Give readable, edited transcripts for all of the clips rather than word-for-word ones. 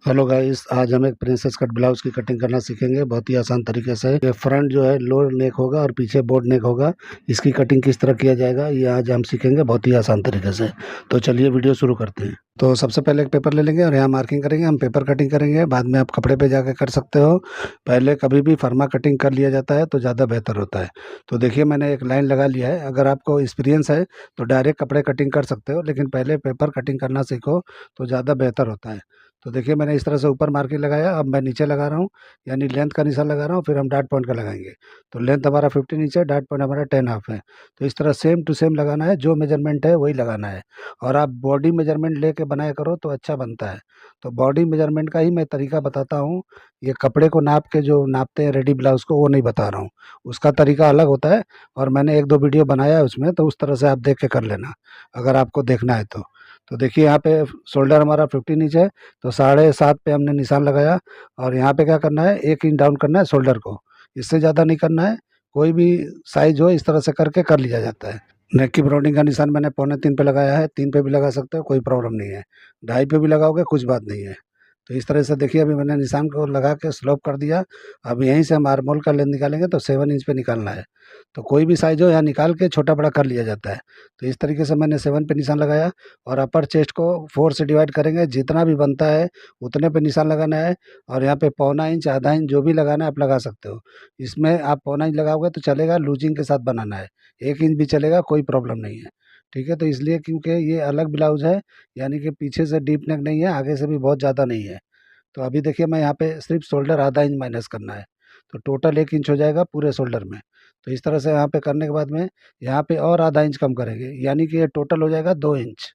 Hello guys, आज हम एक प्रिंसेस कट ब्लाउज की कटिंग करना सीखेंगे बहुत ही आसान तरीके से। ये फ्रंट जो है लो नेक होगा और पीछे बोर्ड नेक होगा। इसकी कटिंग किस तरह किया जाएगा ये आज हम सीखेंगे बहुत ही आसान तरीके से। तो चलिए वीडियो शुरू करते हैं। तो सबसे पहले एक पेपर ले लेंगे और यहाँ मार्किंग करेंगे। हम पेपर कटिंग करेंगे, बाद में आप कपड़े पे जाकर कर सकते हो। पहले कभी भी फर्मा कटिंग कर लिया जाता है तो ज़्यादा बेहतर होता है। तो देखिए मैंने एक लाइन लगा लिया है। अगर आपको एक्सपीरियंस है तो डायरेक्ट कपड़े कटिंग कर सकते हो, लेकिन पहले पेपर कटिंग करना सीखो तो ज़्यादा बेहतर होता है। तो देखिए मैंने इस तरह से ऊपर मार्किंग लगाया, अब मैं नीचे लगा रहा हूँ, यानी लेंथ का निशान लगा रहा हूँ, फिर हम डॉट पॉइंट का लगाएंगे। तो लेंथ हमारा 15 इंच है, डॉट पॉइंट हमारा 10 हाफ है। तो इस तरह सेम टू सेम लगाना है, जो मेजरमेंट है वही लगाना है। और आप बॉडी मेजरमेंट लेके बनाया करो तो अच्छा बनता है। तो बॉडी मेजरमेंट का ही मैं तरीका बताता हूँ। ये कपड़े को नाप के जो नापते हैं रेडी ब्लाउज को, वो नहीं बता रहा हूँ। उसका तरीका अलग होता है और मैंने एक दो वीडियो बनाया है उसमें, तो उस तरह से आप देख के कर लेना अगर आपको देखना है तो। तो देखिए यहाँ पे शोल्डर हमारा 15 इंच है, तो 7.5 पे हमने निशान लगाया। और यहाँ पे क्या करना है, 1 इंच डाउन करना है शोल्डर को, इससे ज़्यादा नहीं करना है। कोई भी साइज हो इस तरह से करके कर लिया जाता है। नेक की ब्रॉडिंग का निशान मैंने 2.25 पे लगाया है, 3 पे भी लगा सकते हो, कोई प्रॉब्लम नहीं है। 2.5 पे भी लगाओगे कुछ बात नहीं है। तो इस तरह से देखिए अभी मैंने निशान को लगा के स्लोप कर दिया। अब यहीं से हम आर्मोल का लेंथ निकालेंगे तो 7 इंच पे निकालना है। तो कोई भी साइज हो यहाँ निकाल के छोटा बड़ा कर लिया जाता है। तो इस तरीके से मैंने 7 पे निशान लगाया। और अपर चेस्ट को 4 से डिवाइड करेंगे, जितना भी बनता है उतने पे निशान लगाना है। और यहाँ पे 1/4 इंच, आधा इंच जो भी लगाना है आप लगा सकते हो। इसमें आप 1/4 इंच लगाओगे तो चलेगा, लूजिंग के साथ बनाना है। 1 इंच भी चलेगा, कोई प्रॉब्लम नहीं है। ठीक है, तो इसलिए क्योंकि ये अलग ब्लाउज है, यानी कि पीछे से डीप नेक नहीं है, आगे से भी बहुत ज़्यादा नहीं है। तो अभी देखिए मैं यहाँ पे सिर्फ शोल्डर आधा इंच माइनस करना है, तो टोटल 1 इंच हो जाएगा पूरे शोल्डर में। तो इस तरह से यहाँ पे करने के बाद में यहाँ पे और आधा इंच कम करेंगे, यानी कि ये टोटल हो जाएगा 2 इंच।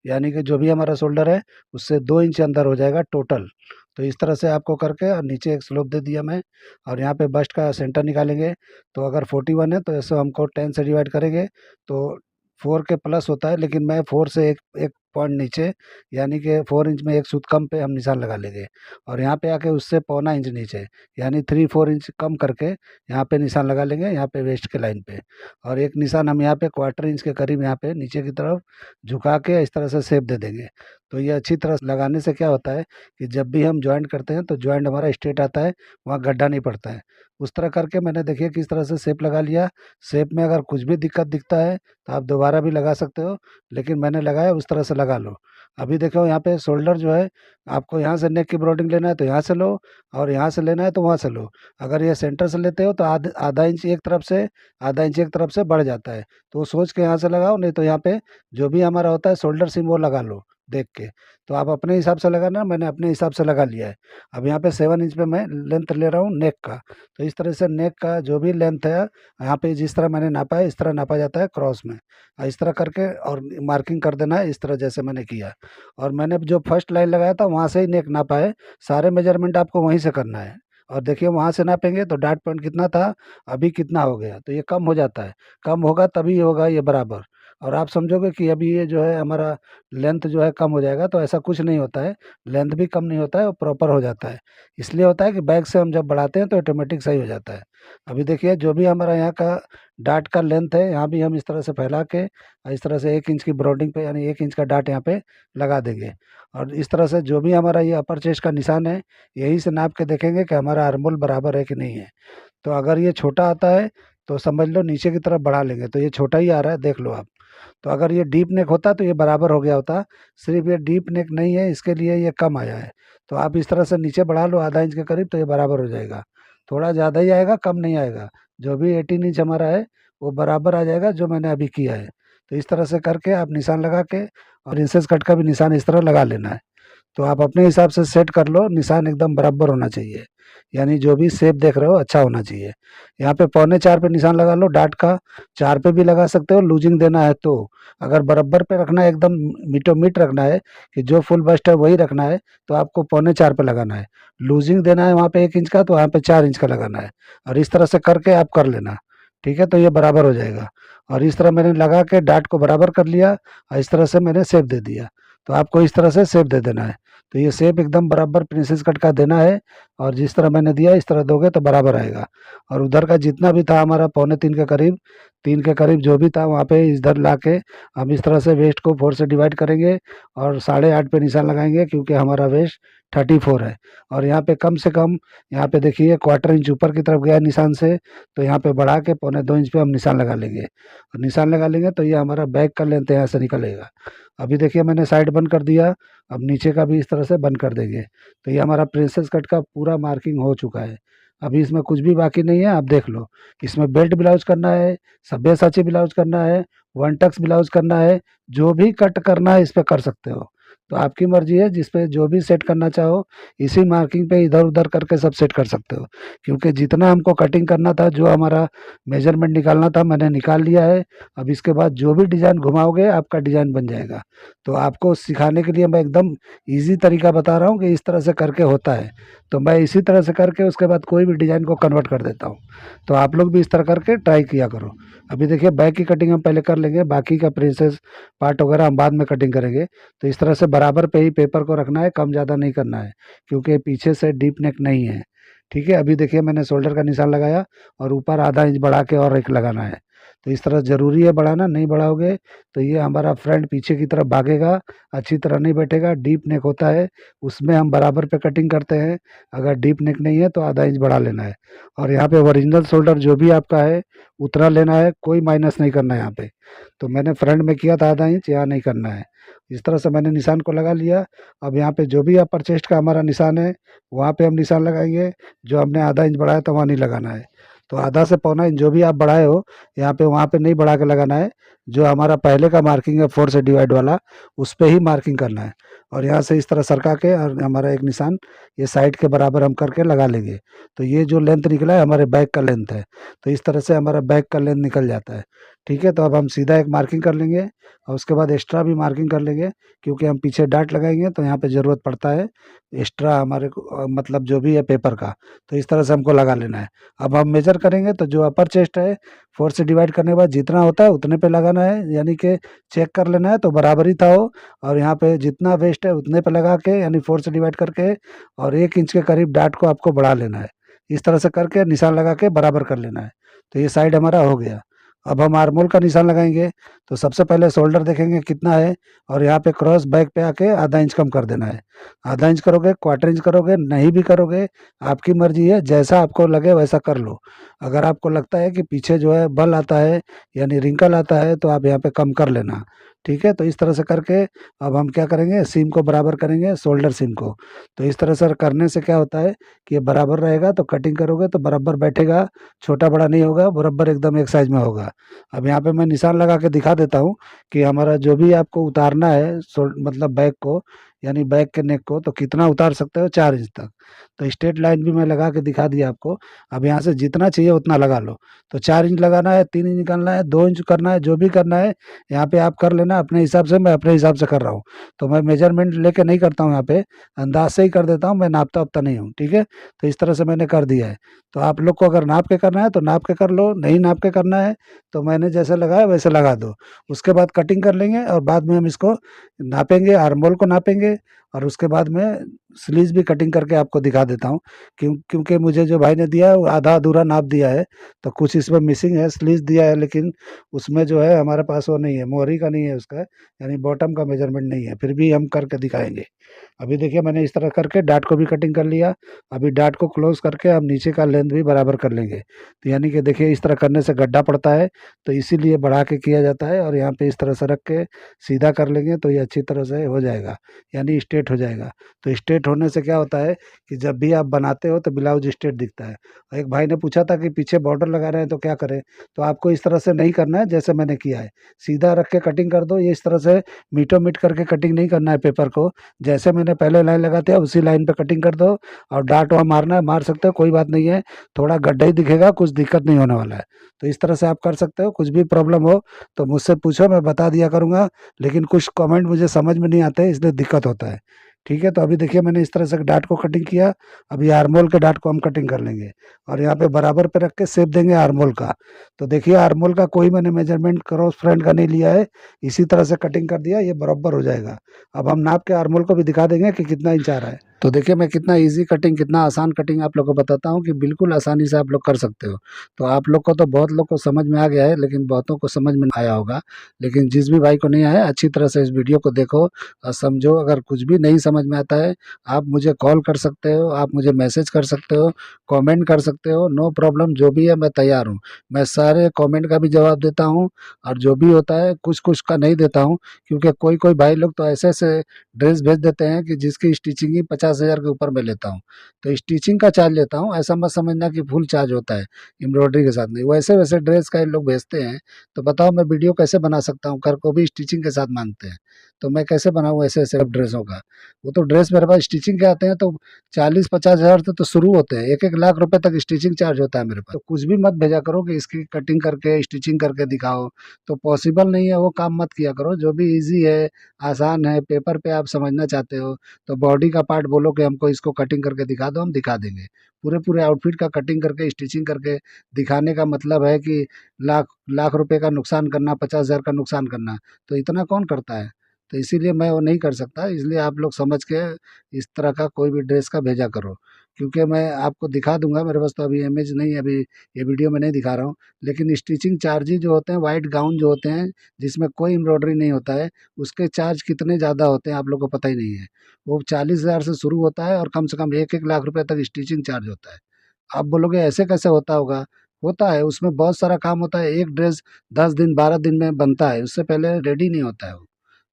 यानी कि जो भी हमारा शोल्डर है उससे 2 इंच अंदर हो जाएगा टोटल। तो इस तरह से आपको करके और नीचे एक स्लोप दे दिया मैं। और यहाँ पे बस्ट का सेंटर निकालेंगे। तो अगर 41 है तो ऐसे हमको 10 से डिवाइड करेंगे तो 4 के प्लस होता है, लेकिन मैं 4 से एक एक पॉइंट नीचे, यानी कि 4 इंच में एक सूत कम पे हम निशान लगा लेंगे। और यहाँ पे आके उससे 1/4 इंच नीचे, यानी 3-4 इंच कम करके यहाँ पे निशान लगा लेंगे, यहाँ पे वेस्ट के लाइन पे। और एक निशान हम यहाँ पे 1/4 इंच के करीब यहाँ पे नीचे की तरफ झुका के इस तरह से शेप दे देंगे। तो ये अच्छी तरह से लगाने से क्या होता है कि जब भी हम जॉइंट करते हैं तो जॉइंट हमारा स्ट्रेट आता है, वहाँ गड्ढा नहीं पड़ता है। उस तरह करके मैंने देखिए किस तरह से शेप लगा लिया। शेप में अगर कुछ भी दिक्कत दिखता है तो आप दोबारा भी लगा सकते हो, लेकिन मैंने लगाया उस तरह से लगा लो। अभी देखो यहाँ पे शोल्डर जो है, आपको यहाँ से नेक की ब्रॉडिंग लेना है तो यहाँ से लो, और यहाँ से लेना है तो वहाँ से लो। अगर ये सेंटर से लेते हो तो आधा इंच एक तरफ से, आधा इंच एक तरफ से बढ़ जाता है। तो वो सोच के यहाँ से लगाओ, नहीं तो यहाँ पे जो भी हमारा होता है शोल्डर सीम वो लगा लो देख के। तो आप अपने हिसाब से लगाना, मैंने अपने हिसाब से लगा लिया है। अब यहाँ पे 7 इंच पे मैं लेंथ ले रहा हूँ नेक का। तो इस तरह से नेक का जो भी लेंथ है यहाँ पे जिस तरह मैंने नापा है इस तरह नापा जाता है क्रॉस में। इस तरह करके और मार्किंग कर देना है इस तरह जैसे मैंने किया। और मैंने जो फर्स्ट लाइन लगाया था वहाँ से ही नेक नापा है। सारे मेजरमेंट आपको वहीं से करना है। और देखिए वहाँ से नापेंगे तो डॉट पॉइंट कितना था, अभी कितना हो गया, तो ये कम हो जाता है। कम होगा तभी होगा ये बराबर। और आप समझोगे कि अभी ये जो है हमारा लेंथ जो है कम हो जाएगा, तो ऐसा कुछ नहीं होता है। लेंथ भी कम नहीं होता है, वो प्रॉपर हो जाता है। इसलिए होता है कि बैक से हम जब बढ़ाते हैं तो ऑटोमेटिक सही हो जाता है। अभी देखिए जो भी हमारा यहाँ का डाट का लेंथ है, यहाँ भी हम इस तरह से फैला के इस तरह से 1 इंच की ब्रॉडिंग पे, यानी 1 इंच का डाट यहाँ पे लगा देंगे। और इस तरह से जो भी हमारा ये अपर चेस्ट का निशान है, यही से नाप के देखेंगे कि हमारा आर्मोल बराबर है कि नहीं है। तो अगर ये छोटा आता है तो समझ लो नीचे की तरफ बढ़ा लेंगे, तो ये छोटा ही आ रहा है देख लो आप। तो अगर ये डीप नेक होता तो ये बराबर हो गया होता। सिर्फ ये डीप नेक नहीं है, इसके लिए ये कम आया है। तो आप इस तरह से नीचे बढ़ा लो आधा इंच के करीब, तो ये बराबर हो जाएगा। थोड़ा ज़्यादा ही आएगा, कम नहीं आएगा। जो भी 18 इंच हमारा है वो बराबर आ जाएगा जो मैंने अभी किया है। तो इस तरह से करके आप निशान लगा के, और प्रिंसेस कट का भी निशान इस तरह लगा लेना है। तो आप अपने हिसाब से सेट कर लो, निशान एकदम बराबर होना चाहिए, यानी जो भी शेप देख रहे हो अच्छा होना चाहिए। यहाँ पे 3.25 पे निशान लगा लो डाट का। 4 पे भी लगा सकते हो लूजिंग देना है तो। अगर बराबर पे रखना है, एकदम मीटो मीट रखना है कि जो फुल बस्ट है वही रखना है, तो आपको 3.25 पे लगाना है। लूजिंग देना है वहाँ पे 1 इंच का, तो वहाँ पे 4 इंच का लगाना है। और इस तरह से करके आप कर लेना। ठीक है, तो ये बराबर हो जाएगा। और इस तरह मैंने लगा के डाट को बराबर कर लिया, और इस तरह से मैंने शेप दे दिया। तो आपको इस तरह से शेप दे देना है। तो ये शेप एकदम बराबर प्रिंसेस कट का देना है। और जिस तरह मैंने दिया इस तरह दोगे तो बराबर आएगा। और उधर का जितना भी था हमारा 2.25 के करीब, 3 के करीब जो भी था वहाँ पे इधर ला के हम इस तरह से वेस्ट को 4 से डिवाइड करेंगे और 8.5 पे निशान लगाएंगे, क्योंकि हमारा वेस्ट 34 है। और यहाँ पे कम से कम, यहाँ पे देखिए क्वार्टर इंच ऊपर की तरफ गया निशान से, तो यहाँ पे बढ़ा के 1.25 इंच पे हम निशान लगा लेंगे। और निशान लगा लेंगे तो ये हमारा बैक का लेंथ यहाँ से निकलेगा। अभी देखिए मैंने साइड बंद कर दिया, अब नीचे का भी इस तरह से बंद कर देंगे। तो ये हमारा प्रिंसेस कट का पूरा मार्किंग हो चुका है। अभी इसमें कुछ भी बाकी नहीं है, आप देख लो। इसमें बेल्ट ब्लाउज करना है, सब्यसाची ब्लाउज करना है, वन टक्स ब्लाउज करना है, जो भी कट करना है इस पे कर सकते हो। तो आपकी मर्जी है, जिस पे जो भी सेट करना चाहो इसी मार्किंग पे इधर उधर करके सब सेट कर सकते हो। क्योंकि जितना हमको कटिंग करना था, जो हमारा मेजरमेंट निकालना था, मैंने निकाल लिया है। अब इसके बाद जो भी डिज़ाइन घुमाओगे आपका डिज़ाइन बन जाएगा। तो आपको सिखाने के लिए मैं एकदम ईजी तरीका बता रहा हूँ कि इस तरह से करके होता है। तो मैं इसी तरह से करके उसके बाद कोई भी डिज़ाइन को कन्वर्ट कर देता हूँ। तो आप लोग भी इस तरह करके ट्राई किया करो। अभी देखिए बैक की कटिंग हम पहले कर लेंगे, बाकी का प्रिंसेस पार्ट वगैरह हम बाद में कटिंग करेंगे। तो इस तरह से बराबर पे ही पेपर को रखना है, कम ज़्यादा नहीं करना है, क्योंकि पीछे से डीप नेक नहीं है। ठीक है, अभी देखिए मैंने शोल्डर का निशान लगाया और ऊपर आधा इंच बढ़ा के और एक लगाना है। तो इस तरह ज़रूरी है बढ़ाना, नहीं बढ़ाओगे तो ये हमारा फ्रंट पीछे की तरफ भागेगा, अच्छी तरह नहीं बैठेगा। डीप नेक होता है, उसमें हम बराबर पे कटिंग करते हैं। अगर डीप नेक नहीं है तो आधा इंच बढ़ा लेना है। और यहाँ पे ओरिजिनल शोल्डर जो भी आपका है उतना लेना है, कोई माइनस नहीं करना है यहाँ पे। तो मैंने फ्रंट में किया था आधा इंच, यहाँ नहीं करना है। इस तरह से मैंने निशान को लगा लिया। अब यहाँ पे जो भी अपर चेस्ट का हमारा निशान है वहाँ पे हम निशान लगाएंगे। जो हमने आधा इंच बढ़ाया था वहाँ नहीं लगाना है। तो आधा से पौना इंच जो भी आप बढ़ाए हो यहाँ पे वहाँ पे नहीं बढ़ा के लगाना है। जो हमारा पहले का मार्किंग है 4 से डिवाइड वाला, उस पे ही मार्किंग करना है। और यहाँ से इस तरह सरका के और हमारा एक निशान ये साइड के बराबर हम करके लगा लेंगे। तो ये जो लेंथ निकला है हमारे बैक का लेंथ है। तो इस तरह से हमारा बैक का लेंथ निकल जाता है। ठीक है, तो अब हम सीधा एक मार्किंग कर लेंगे और उसके बाद एक्स्ट्रा भी मार्किंग कर लेंगे, क्योंकि हम पीछे डाट लगाएंगे तो यहाँ पे ज़रूरत पड़ता है एक्स्ट्रा हमारे को, मतलब जो भी है पेपर का। तो इस तरह से हमको लगा लेना है। अब हम मेजर करेंगे तो जो अपर चेस्ट है 4 से डिवाइड करने के बाद जितना होता है उतने पे लगाना है, यानी कि चेक कर लेना है तो बराबर ही था वो। और यहाँ पे जितना वेस्ट है उतने पे लगा के, यानी 4 से डिवाइड करके, और 1 इंच के करीब डाट को आपको बढ़ा लेना है। इस तरह से करके निशान लगा के बराबर कर लेना है। तो ये साइड हमारा हो गया। अब हम आर्मोल का निशान लगाएंगे। तो सबसे पहले शोल्डर देखेंगे कितना है, और यहाँ पे क्रॉस बैक पे आके आधा इंच कम कर देना है। आधा इंच करोगे, क्वार्टर इंच करोगे, नहीं भी करोगे, आपकी मर्जी है, जैसा आपको लगे वैसा कर लो। अगर आपको लगता है कि पीछे जो है बल आता है, यानी रिंकल आता है, तो आप यहाँ पे कम कर लेना। ठीक है, तो इस तरह से करके अब हम क्या करेंगे, सीम को बराबर करेंगे, शोल्डर सीम को। तो इस तरह से करने से क्या होता है कि ये बराबर रहेगा, तो कटिंग करोगे तो बराबर बैठेगा, छोटा बड़ा नहीं होगा, बराबर एकदम एक साइज में होगा। अब यहाँ पे मैं निशान लगा के दिखा देता हूँ कि हमारा जो भी आपको उतारना है मतलब बैक को, यानी बैक के नेक को, तो कितना उतार सकते हो, 4 इंच तक। तो स्ट्रेट लाइन भी मैं लगा के दिखा दिया आपको। अब यहाँ से जितना चाहिए उतना लगा लो। तो 4 इंच लगाना है, 3 इंच निकालना है, 2 इंच करना है, जो भी करना है यहाँ पे आप कर लेना अपने हिसाब से। मैं अपने हिसाब से कर रहा हूँ, तो मैं मेजरमेंट लेके नहीं करता हूँ, यहाँ पे अंदाज से ही कर देता हूँ, मैं नापता उपता नहीं हूँ। ठीक है, तो इस तरह से मैंने कर दिया है। तो आप लोग को अगर नाप के करना है तो नाप के कर लो, नहीं नाप के करना है तो मैंने जैसे लगाया वैसे लगा दो। उसके बाद कटिंग कर लेंगे और बाद में हम इसको नापेंगे, आर्मोल को नापेंगे। और उसके बाद में स्लीव्स भी कटिंग करके आपको दिखा देता हूँ। क्योंकि मुझे जो भाई ने दिया है वो आधा अधूरा नाप दिया है, तो कुछ इसमें मिसिंग है। स्लीव्स दिया है लेकिन उसमें जो है हमारे पास वो नहीं है, मोहरी का नहीं है उसका, यानी बॉटम का मेजरमेंट नहीं है। फिर भी हम करके दिखाएंगे। अभी देखिए मैंने इस तरह करके डाट को भी कटिंग कर लिया। अभी डाट को क्लोज करके हम नीचे का लेंथ भी बराबर कर लेंगे। तो यानी कि देखिए इस तरह करने से गड्ढा पड़ता है, तो इसीलिए बढ़ा के किया जाता है। और यहाँ पे इस तरह से रख के सीधा कर लेंगे तो ये अच्छी तरह से हो जाएगा, यानी स्ट्रेट हो जाएगा। तो स्ट्रेट होने से क्या होता है कि जब भी आप बनाते हो तो ब्लाउज स्ट्रेट दिखता है। और एक भाई ने पूछा था कि पीछे बॉर्डर लगा रहे हैं तो क्या करें, तो आपको इस तरह से नहीं करना है जैसे मैंने किया है। सीधा रख के कटिंग कर दो। ये इस तरह से मीटो मीट करके कटिंग नहीं करना है पेपर को। जैसे मैंने पहले लाइन लगाते हैं उसी लाइन पे कटिंग कर दो। और डाट वहाँ मारना है मार सकते हो, कोई बात नहीं है। थोड़ा गड्ढा ही दिखेगा, कुछ दिक्कत नहीं होने वाला है। तो इस तरह से आप कर सकते हो। कुछ भी प्रॉब्लम हो तो मुझसे पूछो, मैं बता दिया करूँगा। लेकिन कुछ कमेंट मुझे समझ में नहीं आते, इसलिए दिक्कत होता है। ठीक है, तो अभी देखिए मैंने इस तरह से डाट को कटिंग किया। अभी आर्मोल के डाट को हम कटिंग कर लेंगे और यहाँ पे बराबर पे रख के शेप देंगे आर्मोल का। तो देखिए आर्मोल का कोई मैंने मेजरमेंट क्रॉस फ्रंट का नहीं लिया है, इसी तरह से कटिंग कर दिया, ये बराबर हो जाएगा। अब हम नाप के आर्मोल को भी दिखा देंगे कि कितना इंच आ रहा है। तो देखिए मैं कितना ईज़ी कटिंग, कितना आसान कटिंग आप लोग को बताता हूँ कि बिल्कुल आसानी से आप लोग कर सकते हो। तो आप लोग को तो बहुत लोग को समझ में आ गया है, लेकिन बहुतों को समझ में नहीं आया होगा। लेकिन जिस भी भाई को नहीं आया, अच्छी तरह से इस वीडियो को देखो और समझो। अगर कुछ भी नहीं समझ में आता है, आप मुझे कॉल कर सकते हो, आप मुझे मैसेज कर सकते हो, कमेंट कर सकते हो, नो प्रॉब्लम। जो भी है मैं तैयार हूँ। मैं सारे कमेंट का भी जवाब देता हूँ और जो भी होता है कुछ-कुछ का नहीं देता हूँ, क्योंकि कोई-कोई भाई लोग तो ऐसे-ऐसे ड्रेस भेज देते हैं कि जिसकी स्टिचिंग ही 50,000 के ऊपर मैं लेता हूँ। तो स्टिचिंग का चार्ज लेता हूँ, ऐसा मत समझना कि फुल चार्ज होता है, एम्ब्रॉयडरी के साथ नहीं। वैसे-वैसे ड्रेस का ये लोग भेजते हैं, तो बताओ मैं वीडियो कैसे बना सकता हूँ? कर को भी स्टिचिंग के साथ माँगते हैं, तो मैं कैसे बनाऊँ ऐसे-ऐसे ड्रेसों का? वो तो ड्रेस मेरे पास स्टिचिंग के आते हैं तो 40-50,000 से तो शुरू होते हैं, 1-1 लाख रुपए तक स्टिचिंग चार्ज होता है मेरे पास। तो कुछ भी मत भेजा करो कि इसकी कटिंग करके, स्टिचिंग करके दिखाओ, तो पॉसिबल नहीं है, वो काम मत किया करो। जो भी ईज़ी है, आसान है, पेपर पे आप समझना चाहते हो, तो बॉडी का पार्ट बोलो कि हमको इसको कटिंग करके दिखा दो, हम दिखा देंगे। पूरे-पूरे आउटफिट का कटिंग करके, स्टिचिंग करके दिखाने का मतलब है कि लाख लाख रुपए का नुकसान करना, 50,000 का नुकसान करना, तो इतना कौन करता है? तो इसीलिए मैं वो नहीं कर सकता, इसलिए आप लोग समझ के इस तरह का कोई भी ड्रेस का भेजा करो। क्योंकि मैं आपको दिखा दूँगा, मेरे पास तो अभी इमेज नहीं है, अभी ये वीडियो में नहीं दिखा रहा हूँ, लेकिन स्टिचिंग चार्जेज़ जो होते हैं, व्हाइट गाउन जो होते हैं, जिसमें कोई एम्ब्रॉयडरी नहीं होता है, उसके चार्ज कितने ज़्यादा होते हैं आप लोग को पता ही नहीं है। वो 40,000 से शुरू होता है और कम से कम 1-1 लाख रुपए तक स्टिचिंग चार्ज होता है। आप बोलोगे ऐसे कैसे होता होगा? होता है, उसमें बहुत सारा काम होता है। एक ड्रेस 10 दिन, 12 दिन में बनता है, उससे पहले रेडी नहीं होता है वो।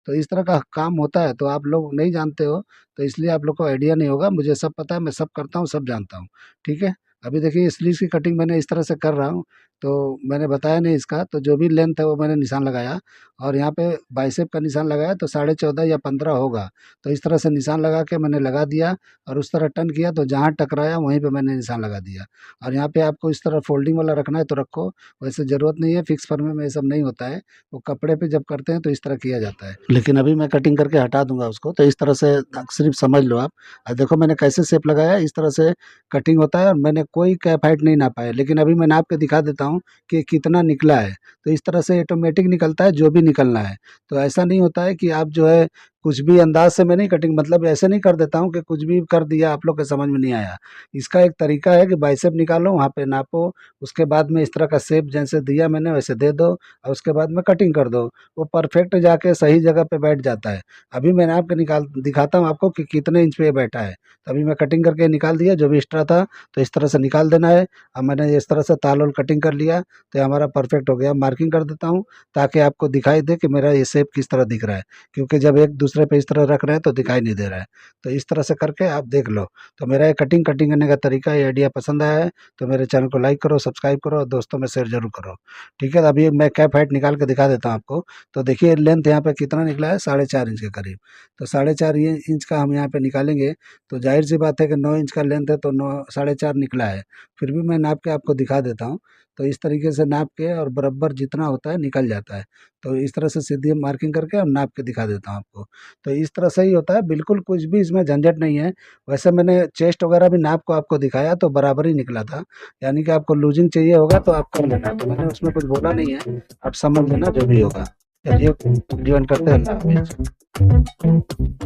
तो इस तरह का काम होता है, तो आप लोग नहीं जानते हो, तो इसलिए आप लोग को आइडिया नहीं होगा। मुझे सब पता है, मैं सब करता हूँ, सब जानता हूँ, ठीक है? अभी देखिए स्लीव्स की कटिंग मैंने इस तरह से कर रहा हूँ, तो मैंने बताया नहीं इसका, तो जो भी लेंथ है वो मैंने निशान लगाया और यहाँ पे बाइसेप का निशान लगाया तो 14.5 या 15 होगा। तो इस तरह से निशान लगा के मैंने लगा दिया और उस तरह टर्न किया, तो जहाँ टकराया वहीं पे मैंने निशान लगा दिया। और यहाँ पे आपको इस तरह फोल्डिंग वाला रखना है तो रखो, वैसे ज़रूरत नहीं है, फिक्स फॉर्म में ये सब नहीं होता है। वो कपड़े पे जब करते हैं तो इस तरह किया जाता है। लेकिन अभी मैं कटिंग करके हटा दूँगा उसको, तो इस तरह से सिर्फ़ समझ लो आप। देखो मैंने कैसे शेप लगाया है, इस तरह से कटिंग होता है और मैंने कोई कैप हाइट नहीं नापा है, लेकिन अभी मैं नाप के दिखा देता हूँ कि कितना निकला है। तो इस तरह से ऑटोमेटिक निकलता है जो भी निकलना है। तो ऐसा नहीं होता है कि आप जो है कुछ भी अंदाज़ से मैं नहीं कटिंग, मतलब ऐसे नहीं कर देता हूँ कि कुछ भी कर दिया, आप लोग के समझ में नहीं आया। इसका एक तरीका है कि बाइसेप निकालो, वहाँ पे नापो, उसके बाद में इस तरह का शेप जैसे दिया मैंने वैसे दे दो और उसके बाद में कटिंग कर दो। वो परफेक्ट जाके सही जगह पे बैठ जाता है। अभी मैं नाप के निकाल दिखाता हूँ आपको कि कितने इंच पे ये बैठा है। तो अभी मैं कटिंग करके निकाल दिया, जो भी एक्स्ट्रा था, तो इस तरह से निकाल देना है। अब मैंने इस तरह से ताल-वाल कटिंग कर लिया, तो ये हमारा परफेक्ट हो गया। मार्किंग कर देता हूँ ताकि आपको दिखाई दे कि मेरा ये शेप किस तरह दिख रहा है, क्योंकि जब एक दूसरे पे इस तरह रख रहे हैं तो दिखाई नहीं दे रहा है। तो इस तरह से करके आप देख लो। तो मेरा ये कटिंग करने का तरीका, ये आइडिया पसंद आया है तो मेरे चैनल को लाइक करो, सब्सक्राइब करो और दोस्तों में शेयर ज़रूर करो। ठीक है? अभी मैं कैप हाइट निकाल के दिखा देता हूँ आपको। तो देखिए लेंथ यहाँ पे कितना निकला है, 4.5 इंच के करीब। तो 4.5 ये इंच का हम यहाँ पे निकालेंगे, तो ज़ाहिर-सी बात है कि 9 इंच का लेंथ है तो 9 4.5 निकला है। फिर भी मैं नाप के आपको दिखा देता हूँ। तो इस तरीके से नाप के और बराबर जितना होता है निकल जाता है। तो इस तरह से सीधी मार्किंग करके और नाप के दिखा देता हूँ आपको। तो इस तरह से ही होता है, बिल्कुल कुछ भी इसमें झंझट नहीं है। वैसे मैंने चेस्ट वगैरह भी नाप को आपको दिखाया तो बराबर ही निकला था। यानी कि आपको लूज़िंग चाहिए होगा तो आप कर लेना। तो मैंने उसमें कुछ बोला नहीं है, आप समझ लेना जो भी होगा। चलिए वीडियो एंड करते हैं। अल्लाह हाफ़िज़।